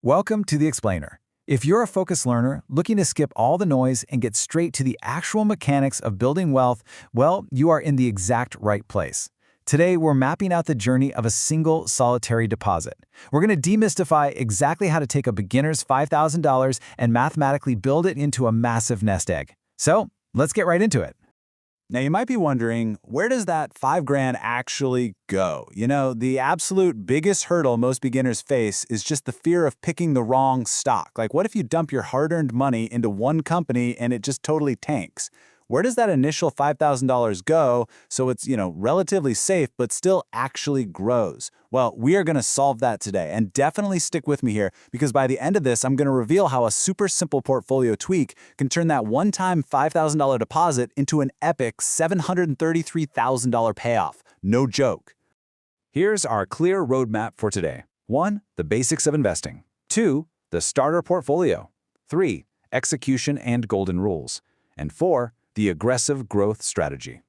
Welcome to The Explainer. If you're a focused learner looking to skip all the noise and get straight to the actual mechanics of building wealth, well, you are in the exact right place. Today, we're mapping out the journey of a single solitary deposit. We're going to demystify exactly how to take a beginner's $5,000 and mathematically build it into a massive nest egg. So, let's get right into it. Now, you might be wondering, where does that $5,000 actually go? You know, the absolute biggest hurdle most beginners face is just the fear of picking the wrong stock. Like, what if you dump your hard-earned money into one company and it just totally tanks? Where does that initial $5,000 go so it's, relatively safe but still actually grows? Well, we are going to solve that today, and definitely stick with me here because by the end of this, I'm going to reveal how a super simple portfolio tweak can turn that one-time $5,000 deposit into an epic $733,000 payoff. No joke. Here's our clear roadmap for today. 1. The basics of investing. 2. The starter portfolio. 3. Execution and golden rules. And 4. The aggressive growth strategy.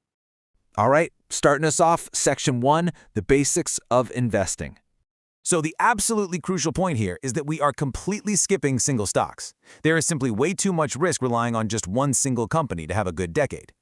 All right, starting us off, Section 1, the basics of investing. So the absolutely crucial point here is that we are completely skipping single stocks. There is simply way too much risk relying on just one single company to have a good decade.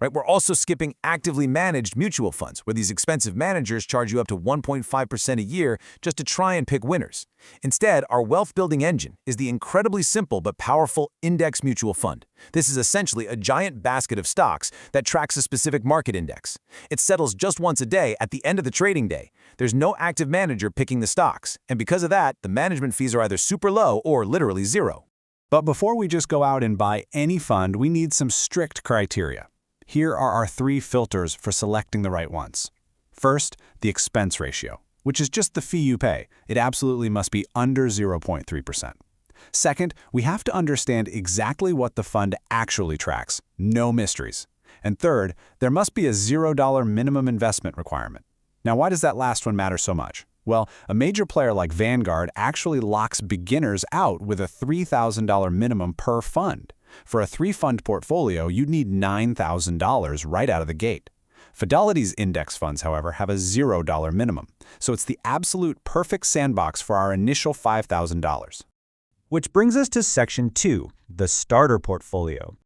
Right? We're also skipping actively managed mutual funds, where these expensive managers charge you up to 1.5% a year just to try and pick winners. Instead, our wealth-building engine is the incredibly simple but powerful index mutual fund. This is essentially a giant basket of stocks that tracks a specific market index. It settles just once a day at the end of the trading day. There's no active manager picking the stocks, and because of that, the management fees are either super low or literally zero. But before we just go out and buy any fund, we need some strict criteria. Here are our 3 filters for selecting the right ones. First, the expense ratio, which is just the fee you pay. It absolutely must be under 0.3%. Second, we have to understand exactly what the fund actually tracks. No mysteries. And third, there must be a $0 minimum investment requirement. Now, why does that last one matter so much? Well, a major player like Vanguard actually locks beginners out with a $3,000 minimum per fund. For a 3-fund portfolio, you'd need $9,000 right out of the gate. Fidelity's index funds, however, have a $0 minimum, so it's the absolute perfect sandbox for our initial $5,000. Which brings us to Section 2, the starter portfolio.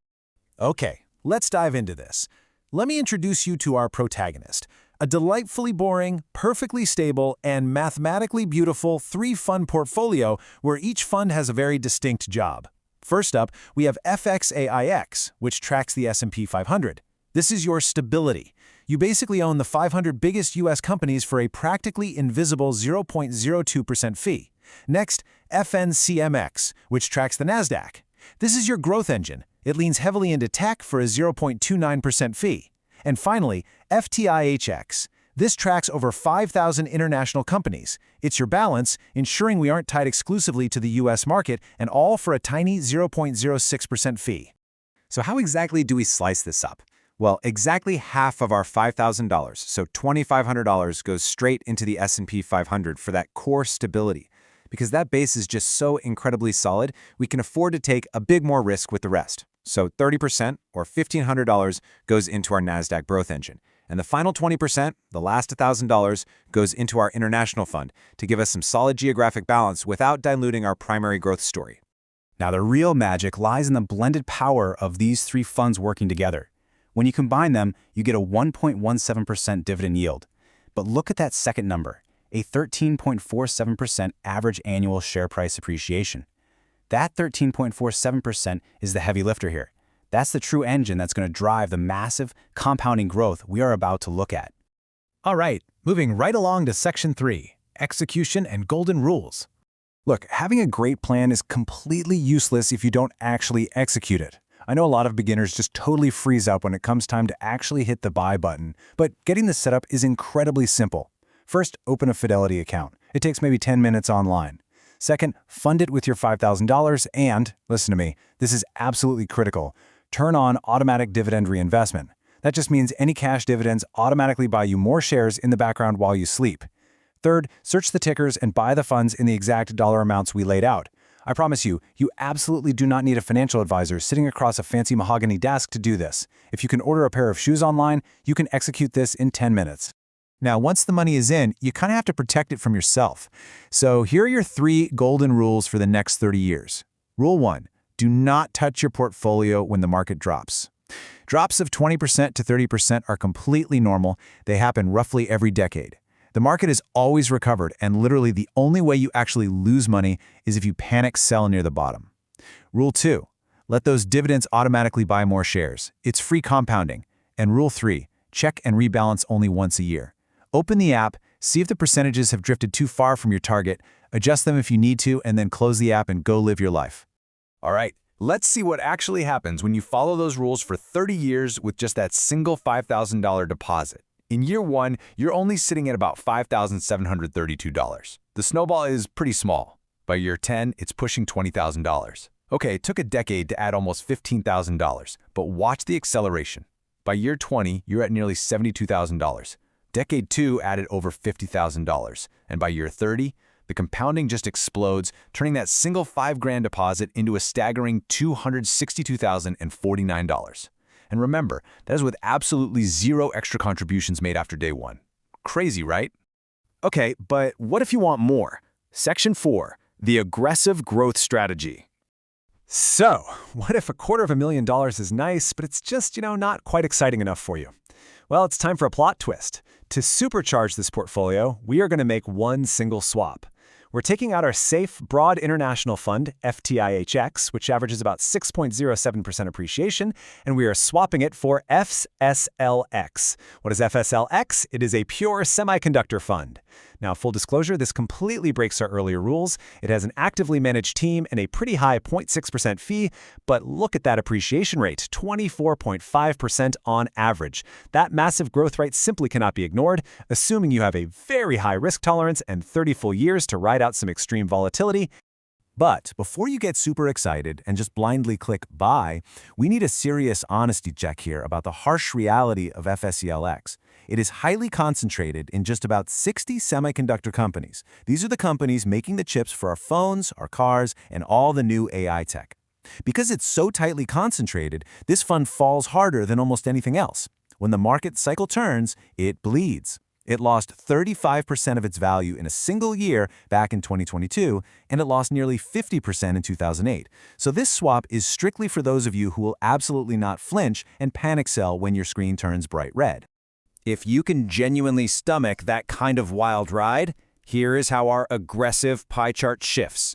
Okay, let's dive into this. Let me introduce you to our protagonist, a delightfully boring, perfectly stable, and mathematically beautiful 3-fund portfolio where each fund has a very distinct job. First up, we have FXAIX, which tracks the S&P 500. This is your stability. You basically own the 500 biggest U.S. companies for a practically invisible 0.02% fee. Next, FNCMX, which tracks the NASDAQ. This is your growth engine. It leans heavily into tech for a 0.29% fee. And finally, FTIHX. This tracks over 5,000 international companies. It's your balance, ensuring we aren't tied exclusively to the U.S. market, and all for a tiny 0.06% fee. So how exactly do we slice this up? Well, exactly half of our $5,000, so $2,500, goes straight into the S&P 500 for that core stability. Because that base is just so incredibly solid, we can afford to take a bit more risk with the rest. So 30%, or $1,500, goes into our NASDAQ growth engine. And the final 20%, the last $1,000, goes into our international fund to give us some solid geographic balance without diluting our primary growth story. Now, the real magic lies in the blended power of these 3 funds working together. When you combine them, you get a 1.17% dividend yield. But look at that second number, a 13.47% average annual share price appreciation. That 13.47% is the heavy lifter here. That's the true engine that's going to drive the massive compounding growth we are about to look at. All right, moving right along to Section 3, execution and golden rules. Look, having a great plan is completely useless if you don't actually execute it. I know a lot of beginners just totally freeze up when it comes time to actually hit the buy button, but getting this set up is incredibly simple. First, open a Fidelity account. It takes maybe 10 minutes online. Second, fund it with your $5,000 and, listen to me, this is absolutely critical, turn on automatic dividend reinvestment. That just means any cash dividends automatically buy you more shares in the background while you sleep. Third, search the tickers and buy the funds in the exact dollar amounts we laid out. I promise you, you absolutely do not need a financial advisor sitting across a fancy mahogany desk to do this. If you can order a pair of shoes online, you can execute this in 10 minutes. Now, once the money is in, you kind of have to protect it from yourself. So here are your 3 golden rules for the next 30 years. Rule 1, do not touch your portfolio when the market drops. Drops of 20% to 30% are completely normal. They happen roughly every decade. The market is always recovered, and literally the only way you actually lose money is if you panic sell near the bottom. Rule 2, let those dividends automatically buy more shares. It's free compounding. And Rule 3, check and rebalance only once a year. Open the app, see if the percentages have drifted too far from your target, adjust them if you need to, and then close the app and go live your life. All right, let's see what actually happens when you follow those rules for 30 years with just that single $5,000 deposit. In year 1, you're only sitting at about $5,732. The snowball is pretty small. By year 10, it's pushing $20,000. Okay, it took a decade to add almost $15,000, but watch the acceleration. By year 20, you're at nearly $72,000. Decade 2 added over $50,000, and by year 30, the compounding just explodes, turning that single $5,000 deposit into a staggering $262,049. And remember, that is with absolutely zero extra contributions made after day 1. Crazy, right? Okay, but what if you want more? Section 4, the aggressive growth strategy. So, what if $250,000 is nice, but it's just, not quite exciting enough for you? Well, it's time for a plot twist. To supercharge this portfolio, we are going to make one single swap. We're taking out our safe, broad international fund, FTIHX, which averages about 6.07% appreciation, and we are swapping it for FSLX. What is FSLX? It is a pure semiconductor fund. Now, full disclosure, this completely breaks our earlier rules. It has an actively managed team and a pretty high 0.6% fee, but look at that appreciation rate, 24.5% on average. That massive growth rate simply cannot be ignored, assuming you have a very high risk tolerance and 30 full years to ride out some extreme volatility. But before you get super excited and just blindly click buy, we need a serious honesty check here about the harsh reality of FSELX. It is highly concentrated in just about 60 semiconductor companies. These are the companies making the chips for our phones, our cars, and all the new AI tech. Because it's so tightly concentrated, this fund falls harder than almost anything else. When the market cycle turns, it bleeds. It lost 35% of its value in a single year back in 2022, and it lost nearly 50% in 2008. So this swap is strictly for those of you who will absolutely not flinch and panic sell when your screen turns bright red. If you can genuinely stomach that kind of wild ride, here is how our aggressive pie chart shifts.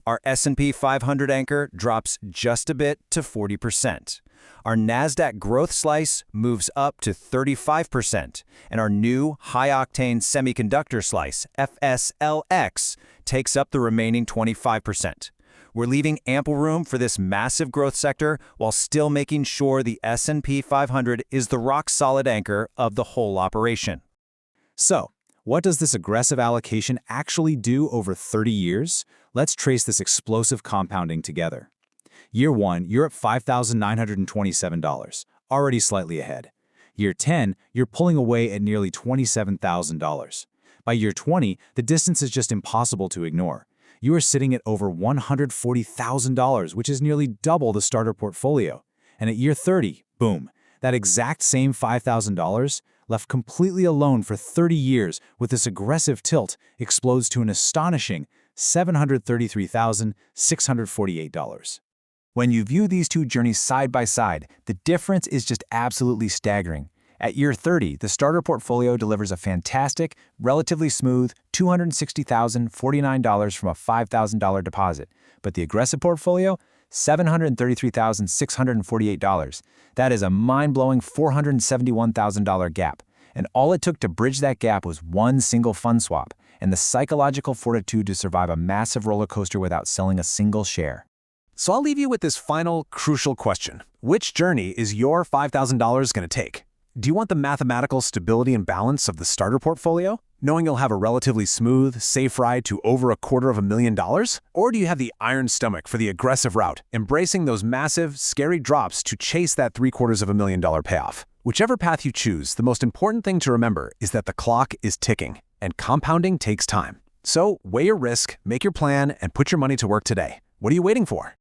Our S&P 500 anchor drops just a bit to 40%. Our NASDAQ growth slice moves up to 35%, and our new high-octane semiconductor slice, FSLX, takes up the remaining 25%. We're leaving ample room for this massive growth sector while still making sure the S&P 500 is the rock-solid anchor of the whole operation. So, what does this aggressive allocation actually do over 30 years? Let's trace this explosive compounding together. Year 1, you're at $5,927, already slightly ahead. Year 10, you're pulling away at nearly $27,000. By year 20, the distance is just impossible to ignore. You are sitting at over $140,000, which is nearly double the starter portfolio. And at year 30, boom, that exact same $5,000, left completely alone for 30 years with this aggressive tilt, explodes to an astonishing $733,648. When you view these two journeys side by side, the difference is just absolutely staggering. At year 30, the starter portfolio delivers a fantastic, relatively smooth $260,049 from a $5,000 deposit. But the aggressive portfolio, $733,648. That is a mind-blowing $471,000 gap. And all it took to bridge that gap was one single fund swap and the psychological fortitude to survive a massive roller coaster without selling a single share. So I'll leave you with this final, crucial question. Which journey is your $5,000 going to take? Do you want the mathematical stability and balance of the starter portfolio, knowing you'll have a relatively smooth, safe ride to over $250,000? Or do you have the iron stomach for the aggressive route, embracing those massive, scary drops to chase that $750,000 payoff? Whichever path you choose, the most important thing to remember is that the clock is ticking, and compounding takes time. So weigh your risk, make your plan, and put your money to work today. What are you waiting for?